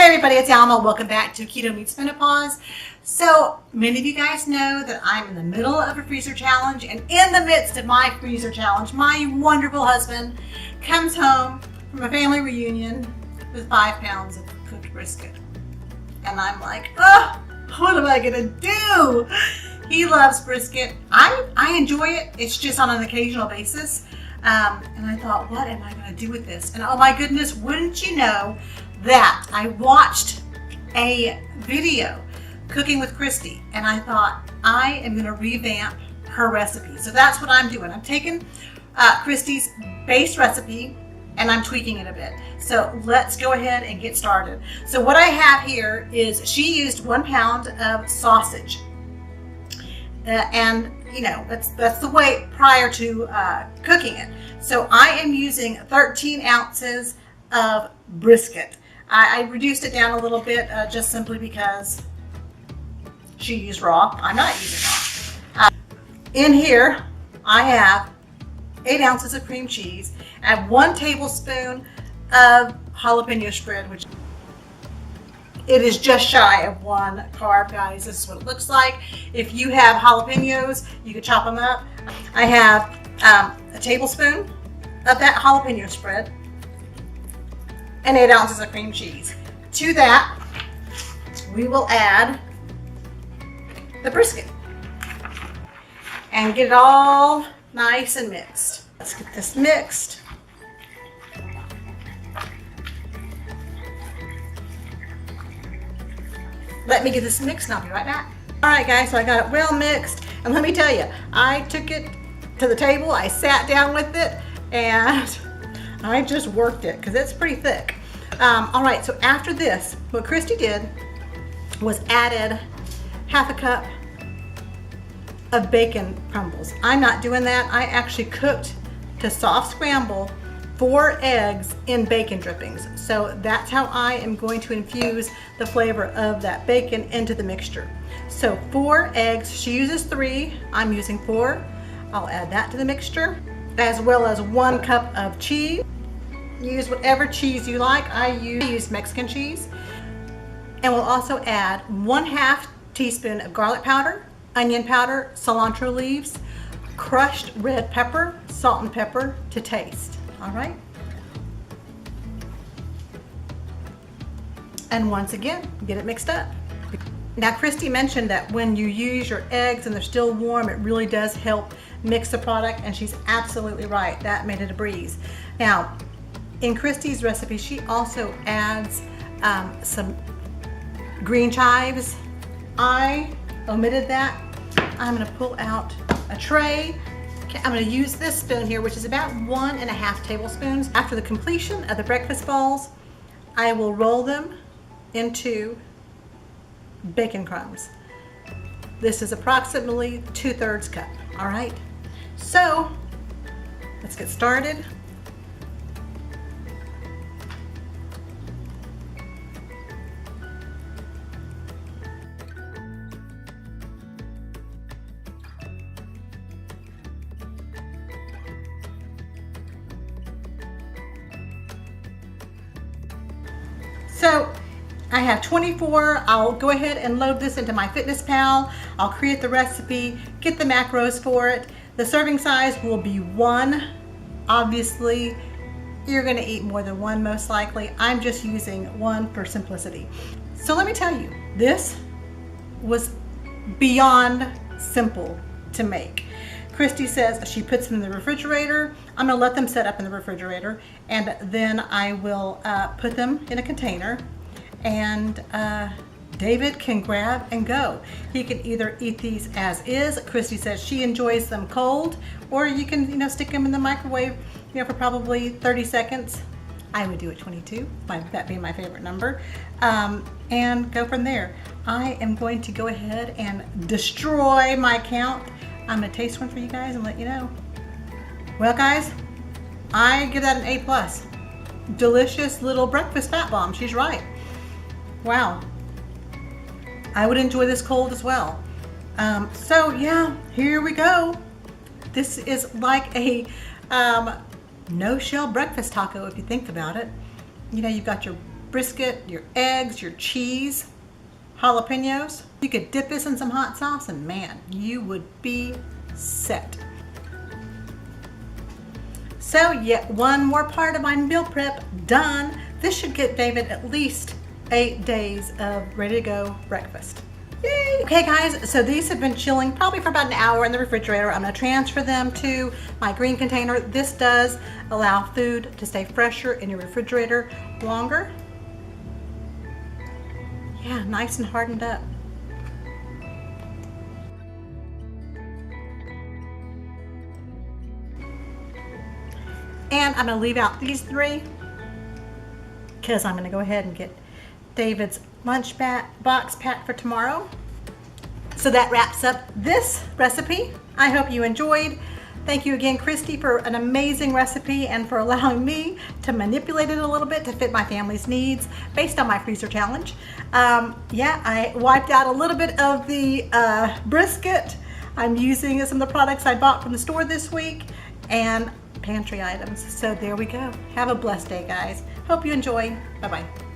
everybody, it's Alma. Welcome back to Keto Meets Menopause. So many of you guys know that I'm in the middle of a freezer challenge, and in the midst of my freezer challenge, my wonderful husband comes home from a family reunion with 5 pounds of cooked brisket. And I'm like, oh, what am I gonna do? He loves brisket. I enjoy it. It's just on an occasional basis. And I thought, what am I gonna do with this? And oh my goodness, wouldn't you know that I watched a video, Cooking with Kristie, and I thought I am going to revamp her recipe. So that's what I'm doing. I'm taking Kristie's base recipe and I'm tweaking it a bit. So let's go ahead and get started. So what I have here is she used 1 pound of sausage. And you know, that's the weight prior to cooking it. So I am using 13 ounces of brisket. I reduced it down a little bit just simply because she used raw. I'm not using raw. In here, I have 8 ounces of cream cheese and 1 tablespoon of jalapeno spread, which it is just shy of 1 carb, guys. This is what it looks like. If you have jalapenos, you can chop them up. I have a tablespoon of that jalapeno spread and 8 ounces of cream cheese. To that, we will add the brisket and get it all nice and mixed. Let's get this mixed. Let me get this mixed and I'll be right back. All right, guys, so I got it well mixed. And let me tell you, I took it to the table, I sat down with it, and I just worked it because it's pretty thick. All right, so after this, what Kristie did was added 1/2 cup of bacon crumbles. I'm not doing that. I actually cooked to soft scramble 4 eggs in bacon drippings. So that's how I am going to infuse the flavor of that bacon into the mixture. So 4 eggs, she uses 3, I'm using 4. I'll add that to the mixture, as well as 1 cup of cheese. Use whatever cheese you like. I use Mexican cheese. And we'll also add 1/2 teaspoon of garlic powder, onion powder, cilantro leaves, crushed red pepper, salt and pepper to taste. All right. And once again, get it mixed up. Now, Kristie mentioned that when you use your eggs and they're still warm, it really does help mix the product, and she's absolutely right. That made it a breeze. Now, in Kristie's recipe, she also adds some green chives. I omitted that. I'm going to pull out a tray. I'm going to use this spoon here, which is about 1.5 tablespoons. After the completion of the breakfast balls, I will roll them into bacon crumbs. This is approximately 2/3 cup. All right. So let's get started. So I have 24. I'll go ahead and load this into MyFitnessPal. I'll create the recipe, get the macros for it. The serving size will be 1. Obviously, you're going to eat more than 1 most likely. I'm just using 1 for simplicity. So let me tell you, this was beyond simple to make. Kristie says she puts them in the refrigerator. I'm going to let them set up in the refrigerator, and then I will put them in a container, and David can grab and go. He can either eat these as is. Kristie says she enjoys them cold, or you can, stick them in the microwave, for probably 30 seconds. I would do it 22, that being my favorite number, and go from there. I am going to go ahead and destroy my count. I'm gonna taste one for you guys and let you know. Well, guys, I give that an A+. Delicious little breakfast fat bomb. She's right. Wow. I would enjoy this cold as well. So yeah, here we go. This is like a no-shell breakfast taco if you think about it. You've got your brisket, your eggs, your cheese, jalapenos. You could dip this in some hot sauce and man, you would be set. So yet one more part of my meal prep done. This should get David at least 8 days of ready to go breakfast. Yay! Okay guys, so these have been chilling probably for about an hour in the refrigerator. I'm gonna transfer them to my green container. This does allow food to stay fresher in your refrigerator longer. Yeah, nice and hardened up. And I'm gonna leave out these 3 because I'm gonna go ahead and get David's lunch box packed for tomorrow. So that wraps up this recipe. I hope you enjoyed. Thank you again, Kristie, for an amazing recipe and for allowing me to manipulate it a little bit to fit my family's needs based on my freezer challenge. Yeah, I wiped out a little bit of the brisket. I'm using some of the products I bought from the store this week and pantry items. So there we go. Have a blessed day, guys. Hope you enjoy. Bye-bye.